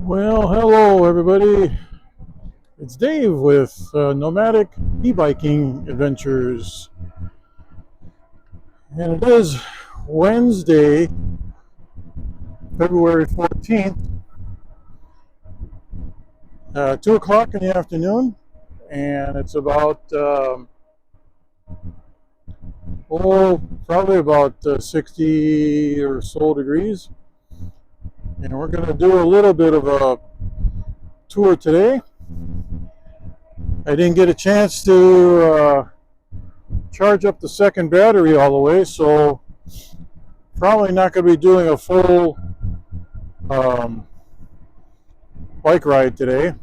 Well, hello everybody. It's Dave with Nomadic E-Biking Adventures. And it is Wednesday, February 14th, 2 o'clock in the afternoon. And it's about, probably about 60 or so degrees. And we're going to do a little bit of a tour today. I didn't get a chance to charge up the second battery all the way, so probably not going to be doing a full bike ride today.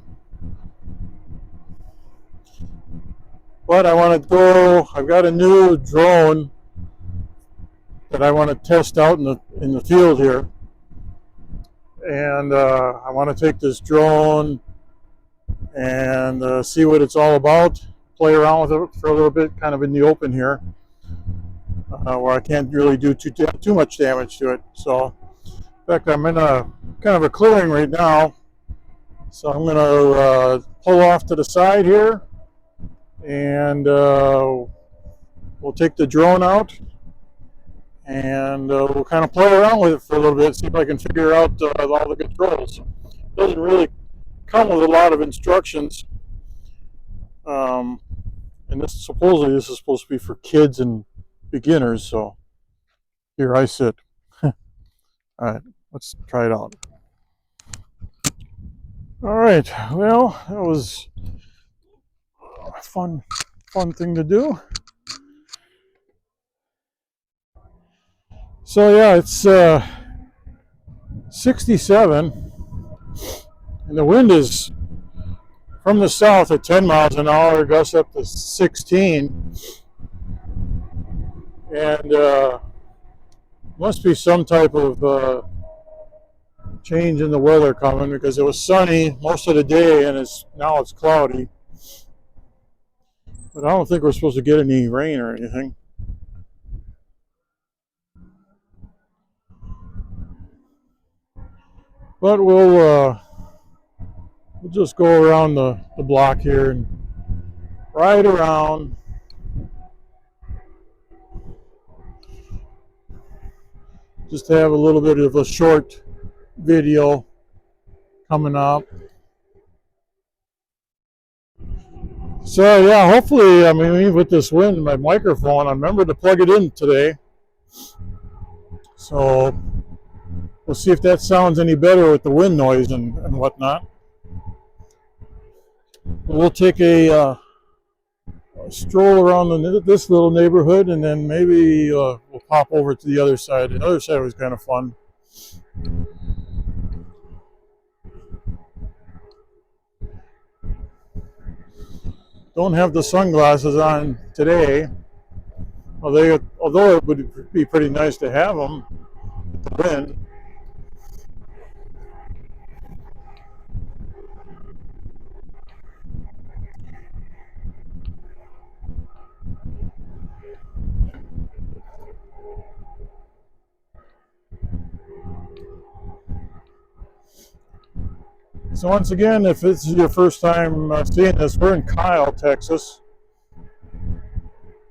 But I want to go. I've got a new drone that I want to test out in the field here, and I want to take this drone and see what it's all about. Play around with it for a little bit, kind of in the open here, where I can't really do too much damage to it. So, in fact, I'm in a kind of a clearing right now, so I'm going to pull off to the side here, and we'll take the drone out, and we'll kind of play around with it for a little bit, see if I can figure out all the controls. It doesn't really come with a lot of instructions, and supposedly this is supposed to be for kids and beginners, so here I sit. All right, let's try it out. All right, well, that was a fun thing to do. So yeah, it's 67, and the wind is from the south at 10 miles an hour, gusts up to 16, and must be some type of change in the weather coming, because it was sunny most of the day and now it's cloudy. But I don't think we're supposed to get any rain or anything. But we'll just go around the block here and ride around. Just have a little bit of a short video coming up. So yeah, hopefully, I mean, with this wind, my microphone, I remember to plug it in today. So we'll see if that sounds any better with the wind noise and whatnot. We'll take a stroll around this little neighborhood, and then maybe we'll pop over to the other side. The other side was kind of fun. Don't have the sunglasses on today, although it would be pretty nice to have them with the wind. So once again, if this is your first time seeing this, we're in Kyle, Texas,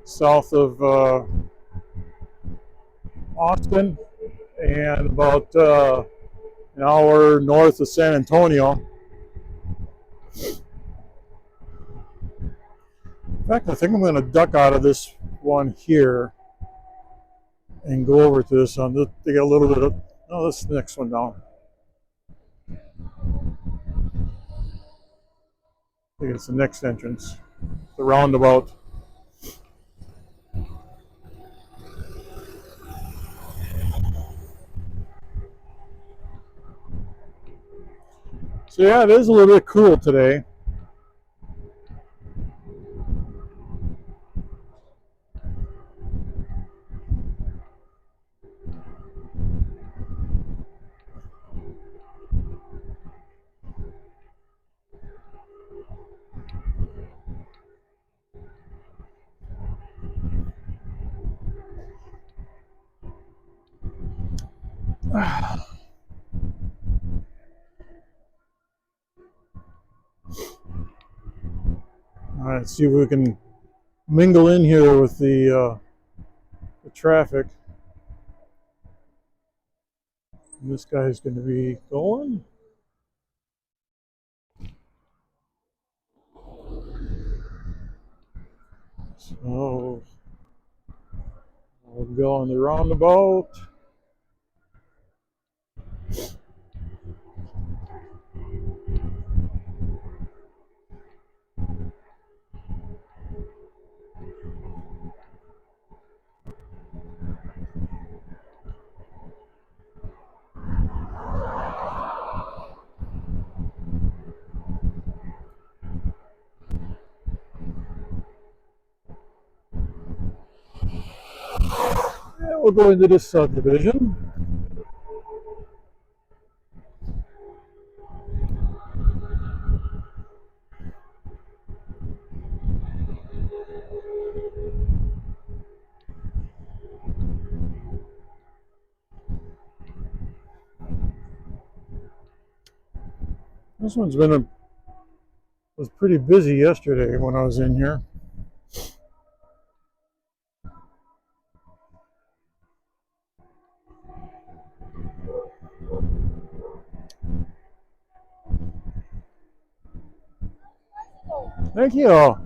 south of Austin, and about an hour north of San Antonio. In fact, I think I'm going to duck out of this one here and go over to this one. They got a little bit of, oh, this is the next one down. I think it's the next entrance, the roundabout. So yeah, it is a little bit cool today. All right, see if we can mingle in here with the traffic. And this guy's going to be going. So we'll go on the roundabout. And we'll go into this subdivision. This one's was pretty busy yesterday when I was in here. Thank you.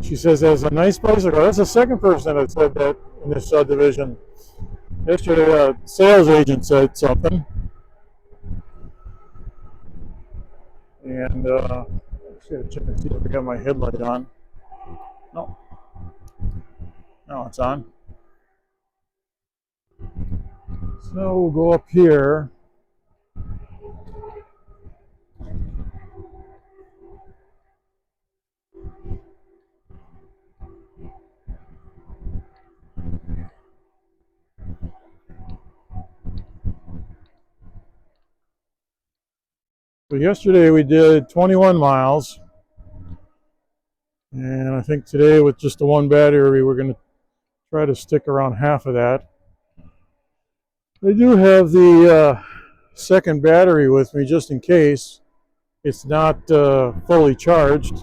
She says that's a nice bicycle. That's the second person that said that in this subdivision. Yesterday, a sales agent said something. And let's check and see if I got my headlight on. No. No, it's on. So we'll go up here. So yesterday we did 21 miles. And I think today with just the one battery, we're going to try to stick around half of that. I do have the second battery with me just in case. It's not fully charged,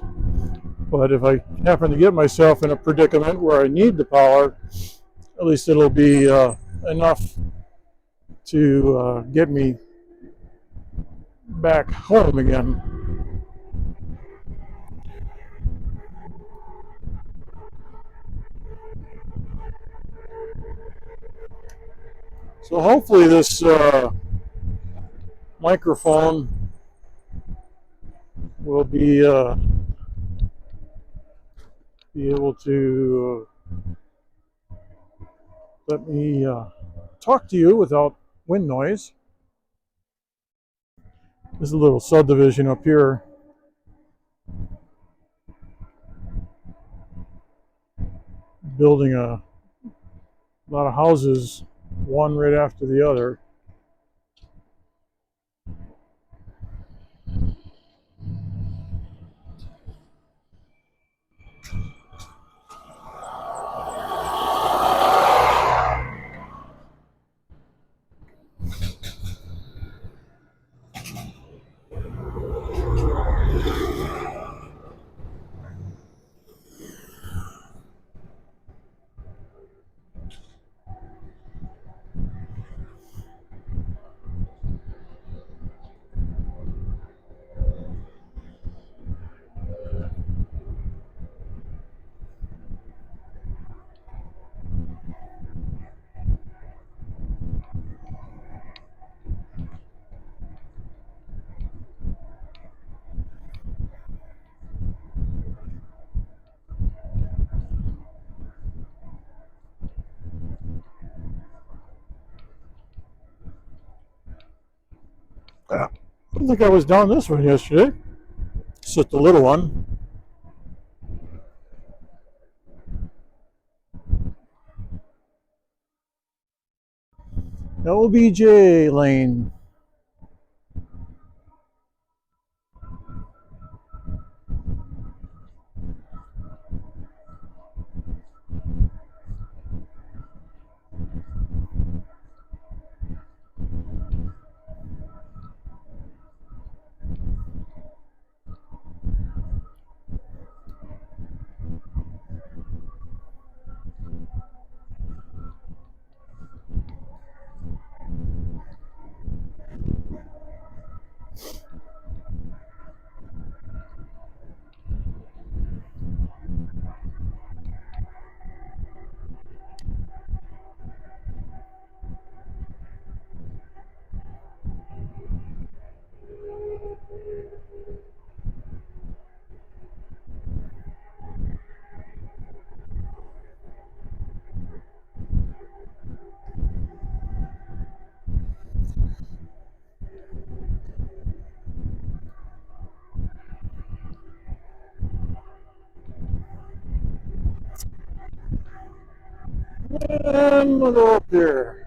but if I happen to get myself in a predicament where I need the power, at least it'll be enough to get me back home again. So hopefully this microphone will be able to let me talk to you without wind noise. There's a little subdivision up here. Building a lot of houses, one right after the other. I don't think I was down this one yesterday. It's just a little one. LBJ lane. And we'll go up here.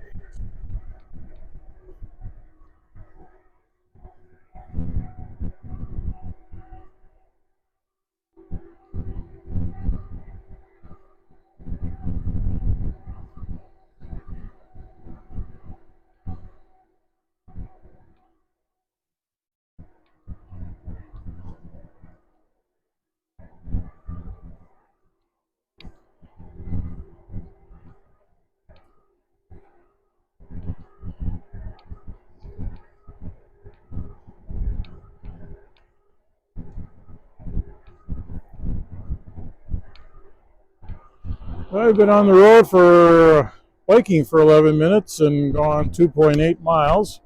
I've been on the road for biking for 11 minutes and gone 2.8 miles.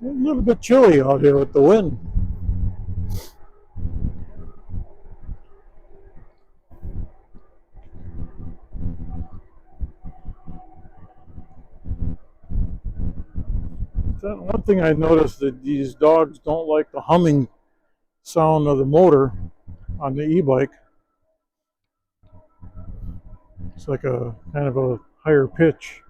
A little bit chilly out here with the wind. One thing I noticed that these dogs don't like the humming sound of the motor on the e-bike. It's like a kind of a higher pitch.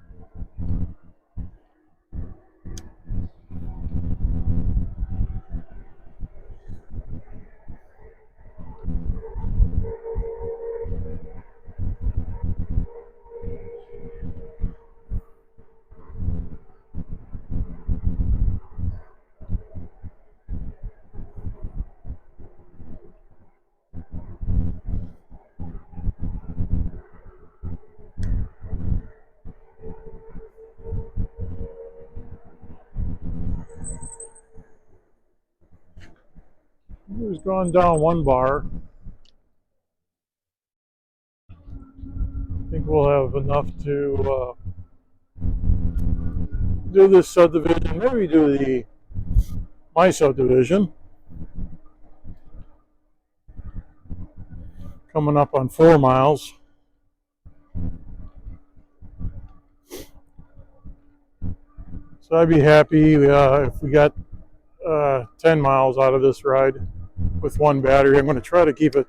It's gone down one bar. I think we'll have enough to do this subdivision. Maybe do my subdivision. Coming up on 4 miles. So I'd be happy if we got 10 miles out of this ride with one battery. I'm going to try to keep it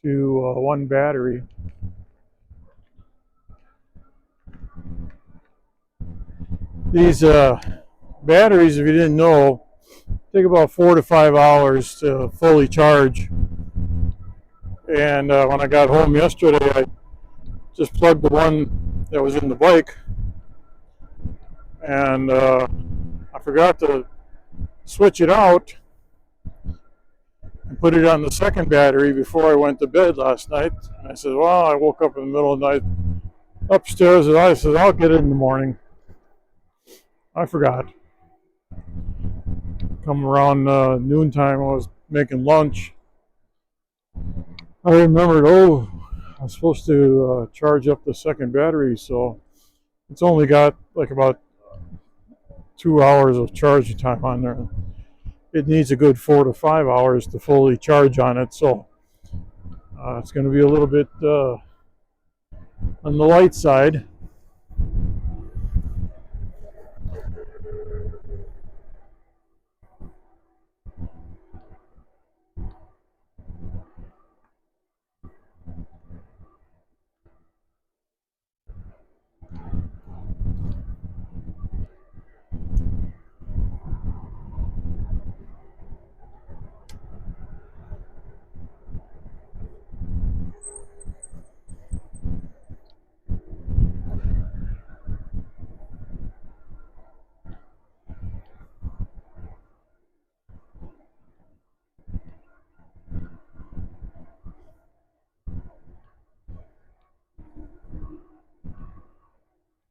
to one battery. These batteries, if you didn't know, take about 4 to 5 hours to fully charge. And when I got home yesterday, I just plugged the one that was in the bike, and I forgot to switch it out and put it on the second battery before I went to bed last night. And I said, well, I woke up in the middle of the night upstairs, and I said, I'll get it in the morning. I forgot. Come around noontime, I was making lunch. I remembered, I was supposed to charge up the second battery, so it's only got like about 2 hours of charging time on there. It needs a good 4 to 5 hours to fully charge on it, so it's going to be a little bit on the light side.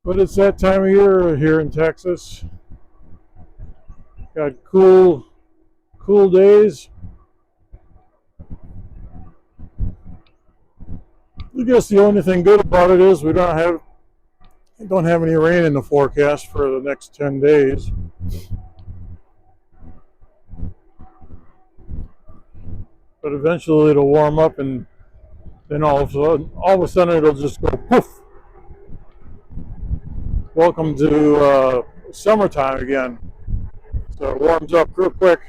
But it's that time of year here in Texas. Got cool days. I guess the only thing good about it is we don't have any rain in the forecast for the next 10 days. But eventually it'll warm up, and then all of a sudden it'll just go poof. Welcome to summertime again. So it warms up real quick.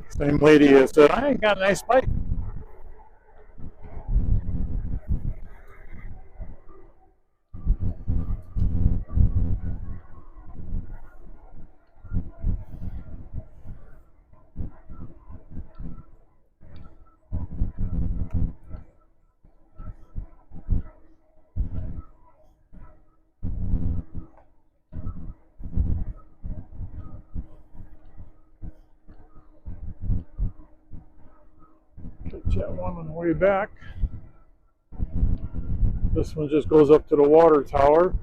Same lady has said, I ain't got a nice bike. Catch that one on the way back. This one just goes up to the water tower.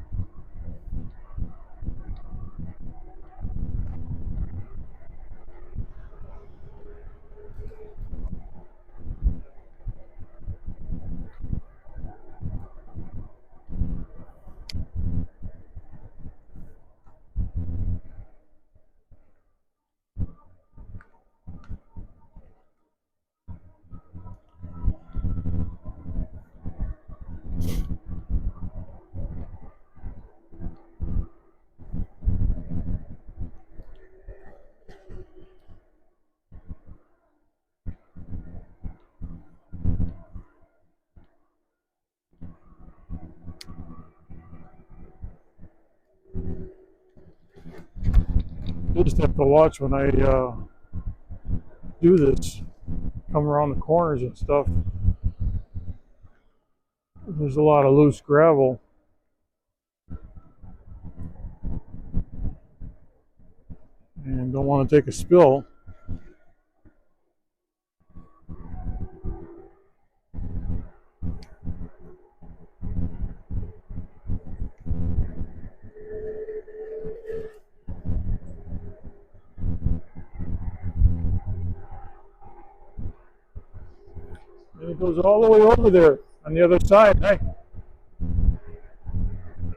You just have to watch when I do this, come around the corners and stuff. There's a lot of loose gravel. And don't want to take a spill. And it goes all the way over there on the other side. Hey,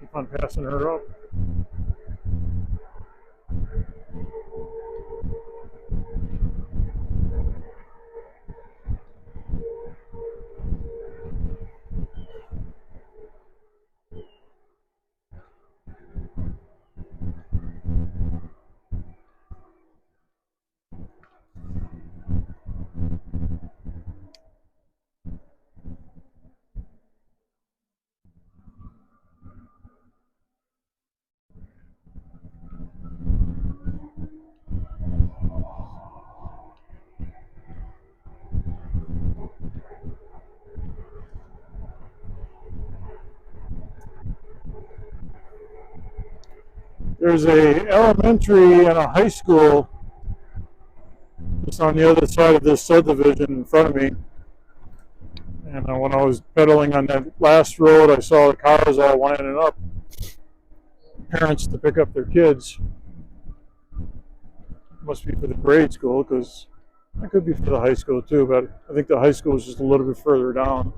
keep on passing her up. there's a elementary and a high school just on the other side of this subdivision in front of me. And when I was pedaling on that last road, I saw the cars all lining up, parents to pick up their kids. Must be for the grade school, because it could be for the high school too, but I think the high school is just a little bit further down.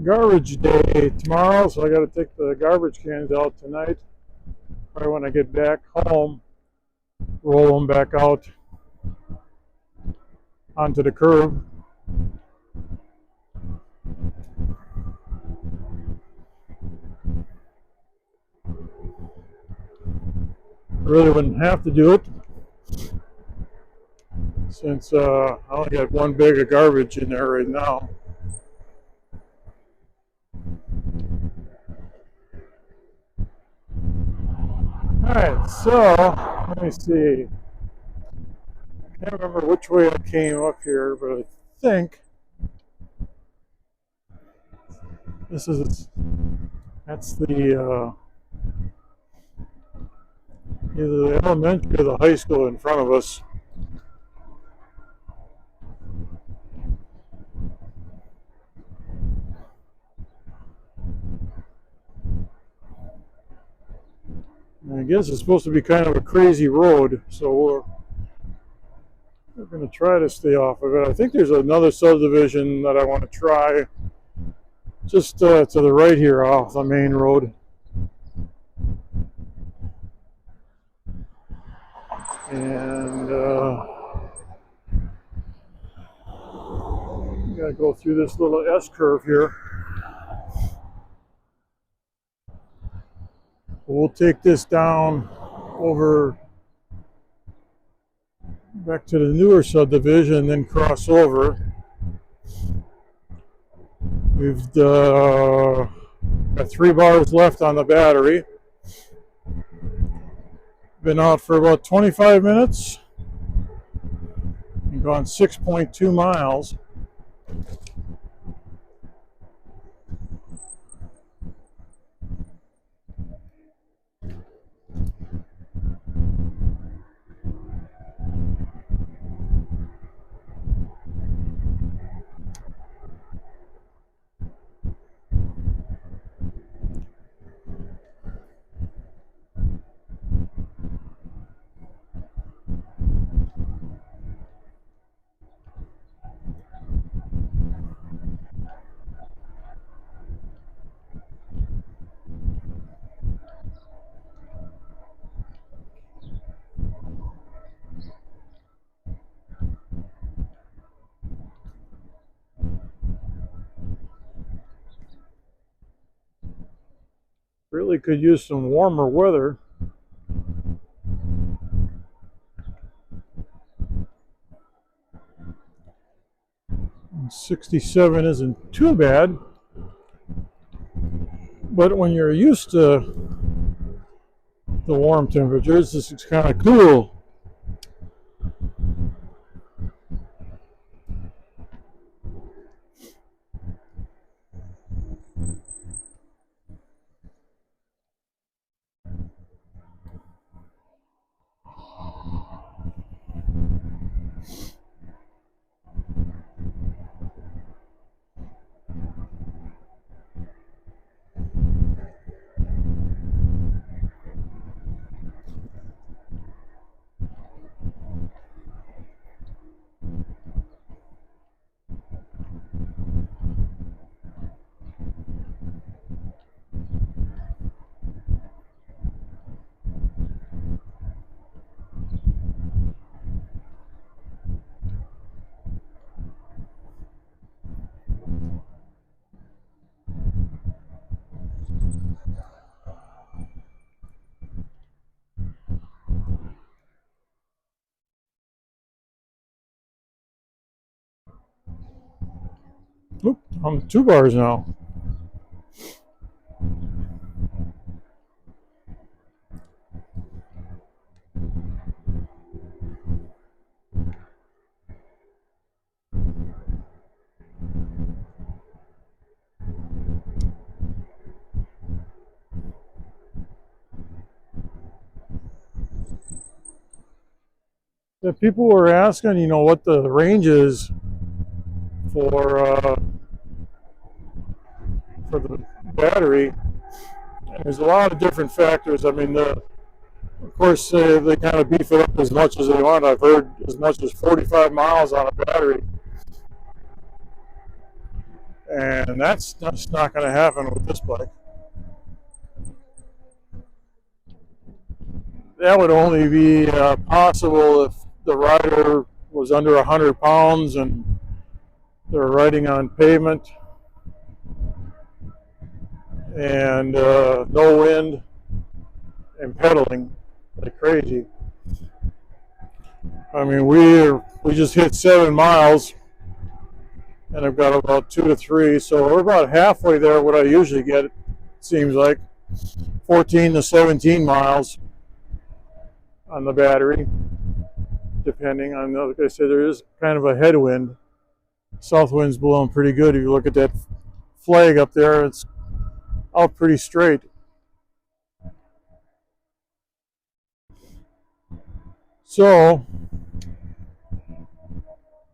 Garbage day tomorrow, so I got to take the garbage cans out tonight. Probably when I get back home, roll them back out onto the curb. I really wouldn't have to do it, since I only got one bag of garbage in there right now. Alright, so let me see. I can't remember which way I came up here, but I think that's the either the elementary or the high school in front of us. And I guess it's supposed to be kind of a crazy road, so we're going to try to stay off of it. I think there's another subdivision that I want to try just to the right here off the main road. And got to go through this little S-curve here. We'll take this down over back to the newer subdivision and then cross over. We've got 3 bars left on the battery. Been out for about 25 minutes and gone 6.2 miles. Really could use some warmer weather. 67 isn't too bad, but when you're used to the warm temperatures, this is kind of cool. Oop, I'm 2 bars now. The people were asking, what the range is for for the battery. And there's a lot of different factors. I mean, of course, they kind of beef it up as much as they want. I've heard as much as 45 miles on a battery, and that's just not going to happen with this bike. That would only be possible if the rider was under 100 pounds and they're riding on pavement and no wind and pedaling like crazy. I mean, we just hit 7 miles, and I've got about 2 to 3, so we're about halfway there. What I usually get, it seems like 14 to 17 miles on the battery, depending on. Like I said, there is kind of a headwind. South wind's blowing pretty good. If you look at that flag up there, it's out pretty straight. So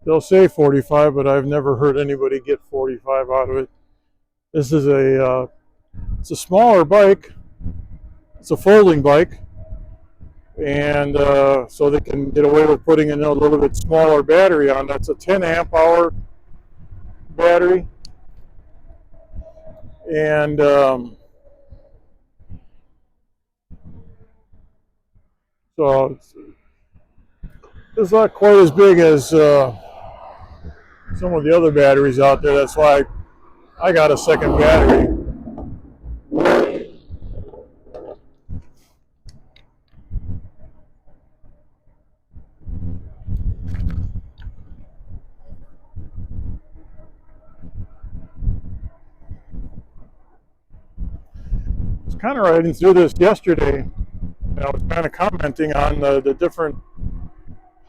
they'll say 45, but I've never heard anybody get 45 out of it. This is it's a smaller bike. It's a folding bike, and so they can get away with putting in a little bit smaller battery on. That's a 10 amp hour battery, and so it's not quite as big as some of the other batteries out there. That's why I got a second battery. I was kind of riding through this yesterday, and I was kind of commenting on the different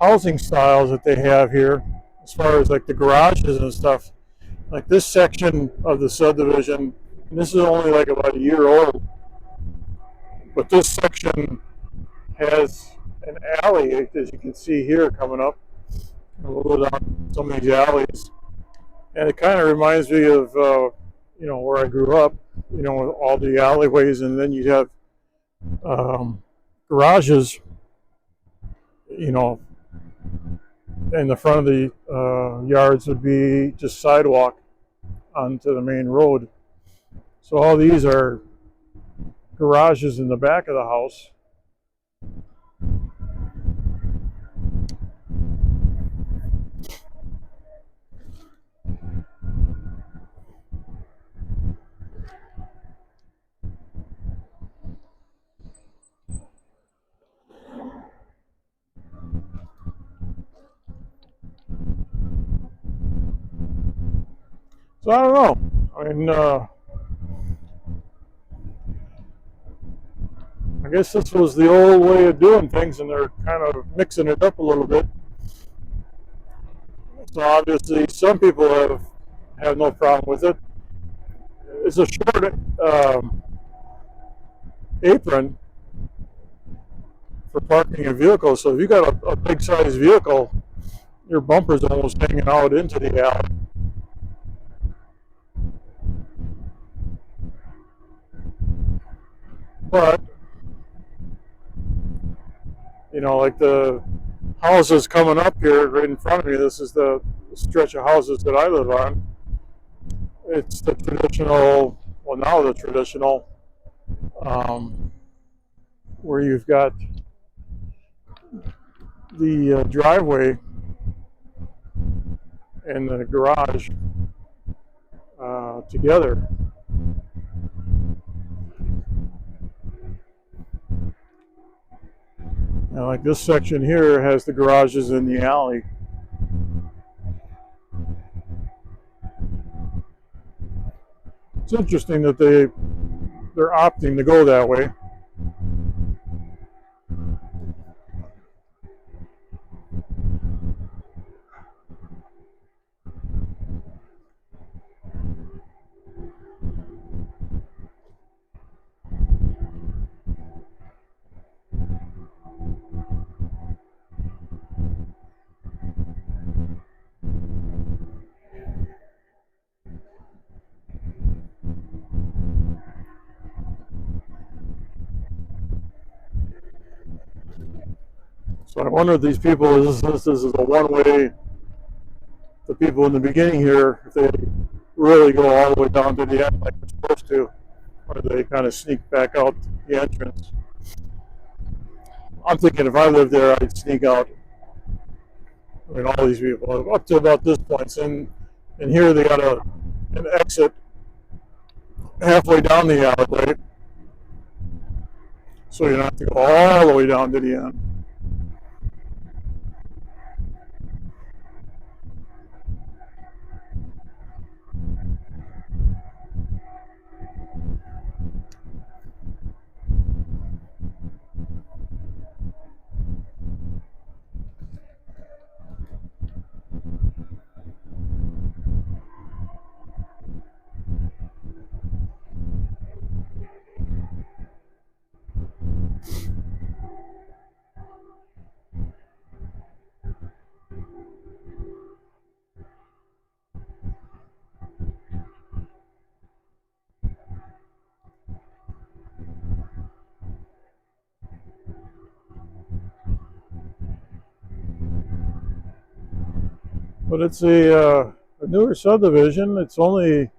housing styles that they have here, as far as like the garages and stuff. Like this section of the subdivision, and this is only like about a year old, but this section has an alley, as you can see here coming up. We'll go down some of these alleys, and it kind of reminds me of where I grew up. With all the alleyways, and then you have garages. In the front of the yards would be just sidewalk onto the main road. So all these are garages in the back of the house. So I don't know. I mean, I guess this was the old way of doing things, and they're kind of mixing it up a little bit. So obviously, some people have no problem with it. It's a short apron for parking a vehicle. So if you got a big size vehicle, your bumper's almost hanging out into the alley. But like the houses coming up here right in front of me. This is the stretch of houses that I live on. It's the traditional, well, now the traditional, um, where you've got the driveway and the garage together. And like this section here has the garages in the alley. It's interesting that they're opting to go that way. So I wonder if these people, this is a one-way, the people in the beginning here, if they really go all the way down to the end like they're supposed to, or they kind of sneak back out the entrance. I'm thinking if I lived there, I'd sneak out. I mean, all these people up to about this point, and here they got an exit halfway down the alleyway, so you don't have to go all the way down to the end. But it's a newer subdivision. It's only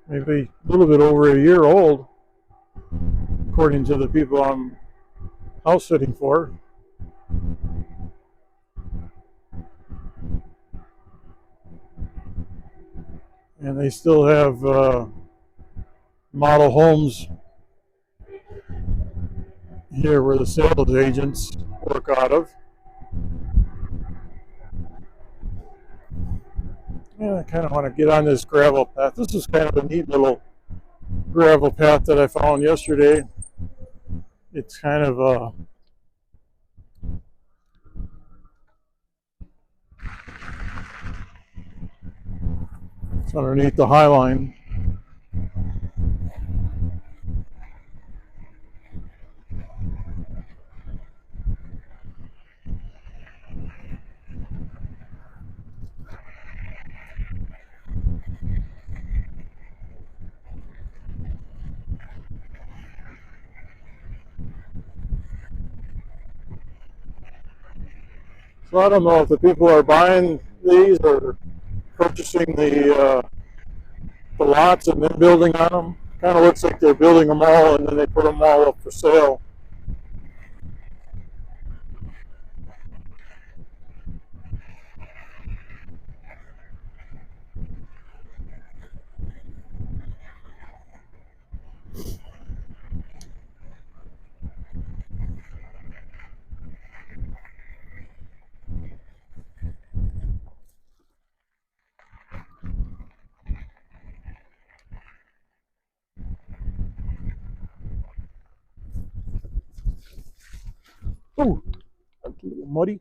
maybe a little bit over a year old, according to the people I'm house sitting for. And they still have model homes here where the sales agents work out of. Yeah, I kind of want to get on this gravel path. This is kind of a neat little gravel path that I found yesterday. It's kind of it's underneath the High Line. So I don't know if the people are buying these or purchasing the lots and then building on them. Kind of looks like they're building them all and then they put them all up for sale. Oh, that's a little muddy.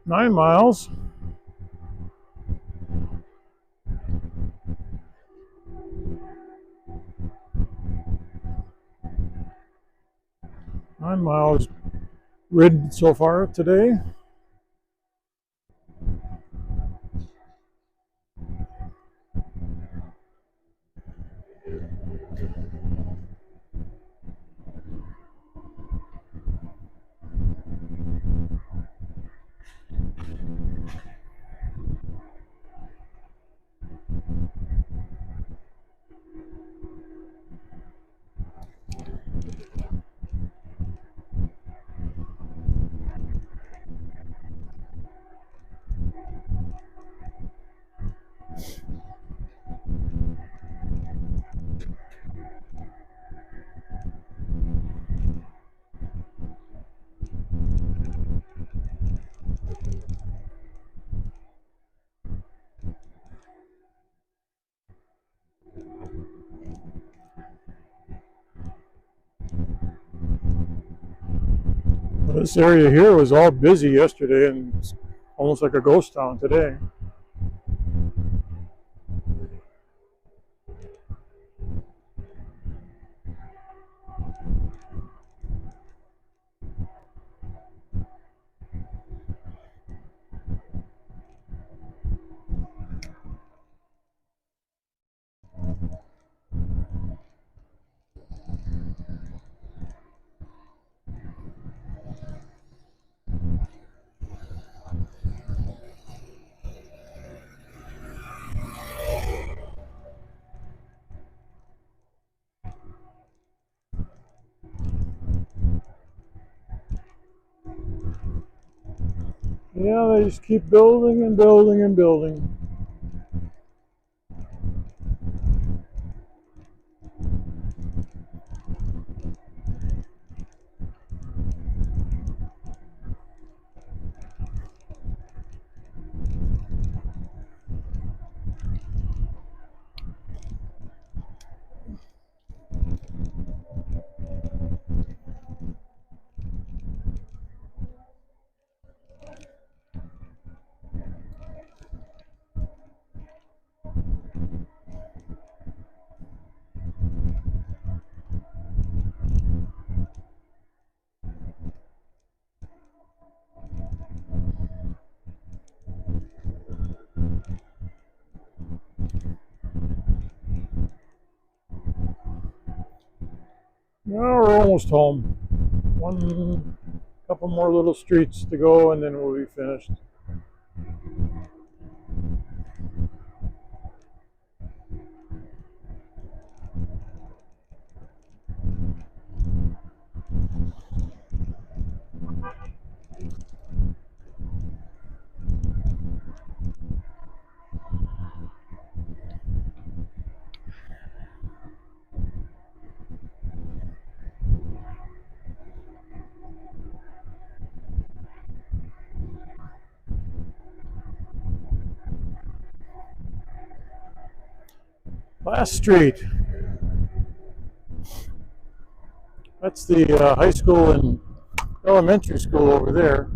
Nine miles. Nine miles ridden so far today. This area here was all busy yesterday and it's almost like a ghost town today. Yeah, they just keep building and building and building. Now we're almost home. One couple more little streets to go and then we'll be finished. Last street. That's the high school and elementary school over there.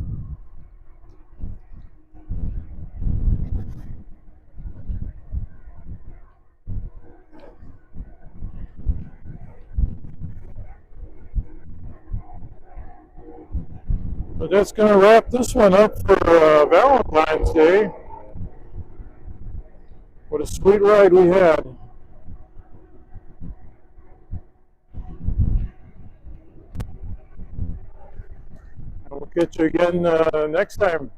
But that's going to wrap this one up for Valentine's Day. What a sweet ride we had. catch you again next time.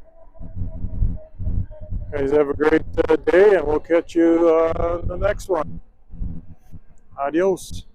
Guys, have a great day, and we'll catch you on the next one. Adios.